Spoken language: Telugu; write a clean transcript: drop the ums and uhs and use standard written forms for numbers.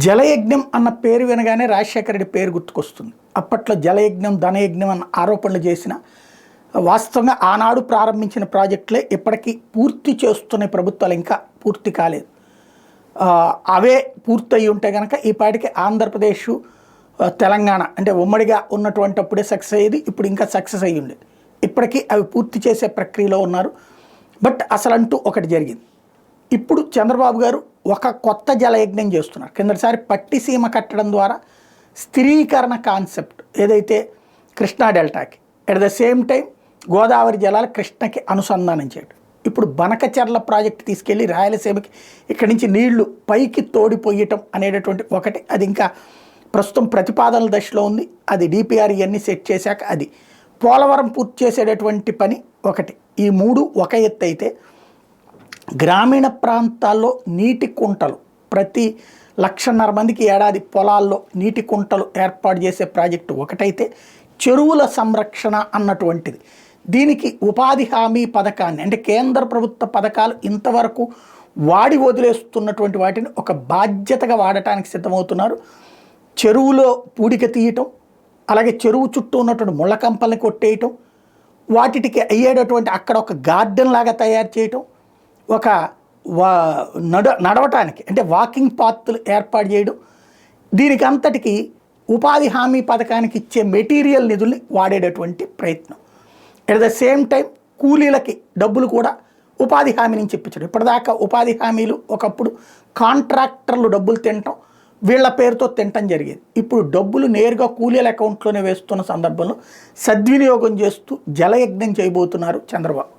జలయజ్ఞం అన్న పేరు వినగానే రాజశేఖర రెడ్డి పేరు గుర్తుకొస్తుంది. అప్పట్లో జలయజ్ఞం ధనయజ్ఞం అన్న ఆరోపణలు చేసిన వాస్తవంగా ఆనాడు ప్రారంభించిన ప్రాజెక్టులే ఇప్పటికీ పూర్తి చేస్తున్న ప్రభుత్వాలు ఇంకా పూర్తి కాలేదు. అవే పూర్తయి ఉంటే కనుక ఈ పాటికి ఆంధ్రప్రదేశ్ తెలంగాణ అంటే ఉమ్మడిగా ఉన్నటువంటి అప్పుడే సక్సెస్ అయ్యేది. ఇప్పుడు ఇంకా సక్సెస్ అయ్యి ఉండేది. ఇప్పటికీ అవి పూర్తి చేసే ప్రక్రియలో ఉన్నారు. బట్ అసలంటూ ఒకటి జరిగింది. ఇప్పుడు చంద్రబాబు గారు ఒక కొత్త జలయజ్ఞం చేస్తున్నారు. కిందటిసారి పట్టిసీమ కట్టడం ద్వారా స్థిరీకరణ కాన్సెప్ట్ ఏదైతే కృష్ణా డెల్టాకి at the same time Godavari జలాలు కృష్ణకి అనుసంధానం చేయడం. ఇప్పుడు బనకచెర్ల ప్రాజెక్టు తీసుకెళ్ళి రాయలసీమకి ఇక్కడి నుంచి నీళ్లు పైకి తోడిపోయటం అనేటటువంటి ఒకటి. అది ఇంకా ప్రస్తుతం ప్రతిపాదనల దశలో ఉంది. అది డిపిఆర్ ఇవన్నీ సెట్ చేశాక అది పోలవరం పూర్తి చేసేటటువంటి పని ఒకటి. ఈ మూడు ఒక ఎత్తు అయితే గ్రామీణ ప్రాంతాల్లో నీటి కుంటలు ప్రతి 1,50,000 మందికి ఏడాది పొలాల్లో నీటి కుంటలు ఏర్పాటు చేసే ప్రాజెక్టు ఒకటైతే చెరువుల సంరక్షణ అన్నటువంటిది. దీనికి ఉపాధి హామీ పథకాన్ని అంటే కేంద్ర ప్రభుత్వ పథకాలు ఇంతవరకు వాడి వదిలేస్తున్నటువంటి వాటిని ఒక బాధ్యతగా వాడటానికి సిద్ధమవుతున్నారు. చెరువులో పూడిక తీయటం, అలాగే చెరువు చుట్టూ ఉన్నటువంటి ముళ్ళ కంపల్ని కొట్టేయటం, వాటికి అయ్యేటటువంటి అక్కడ ఒక గార్డెన్ లాగా తయారు చేయటం, ఒక నడవటానికి అంటే వాకింగ్ పాత్లు ఏర్పాటు చేయడం, దీనికి అంతటికి ఉపాధి హామీ పథకానికి ఇచ్చే మెటీరియల్ నిధుల్ని వాడేటటువంటి ప్రయత్నం. అట్ ద సేమ్ టైం కూలీలకి డబ్బులు కూడా ఉపాధి హామీ నుంచి ఇప్పించడం. ఇప్పటిదాకా ఉపాధి హామీలు ఒకప్పుడు కాంట్రాక్టర్లు డబ్బులు తినటం, వీళ్ళ పేరుతో తినటం జరిగేది. ఇప్పుడు డబ్బులు నేరుగా కూలీల అకౌంట్లోనే వేస్తున్న సందర్భంలో సద్వినియోగం చేస్తూ జలయజ్ఞం చేయబోతున్నారు చంద్రబాబు.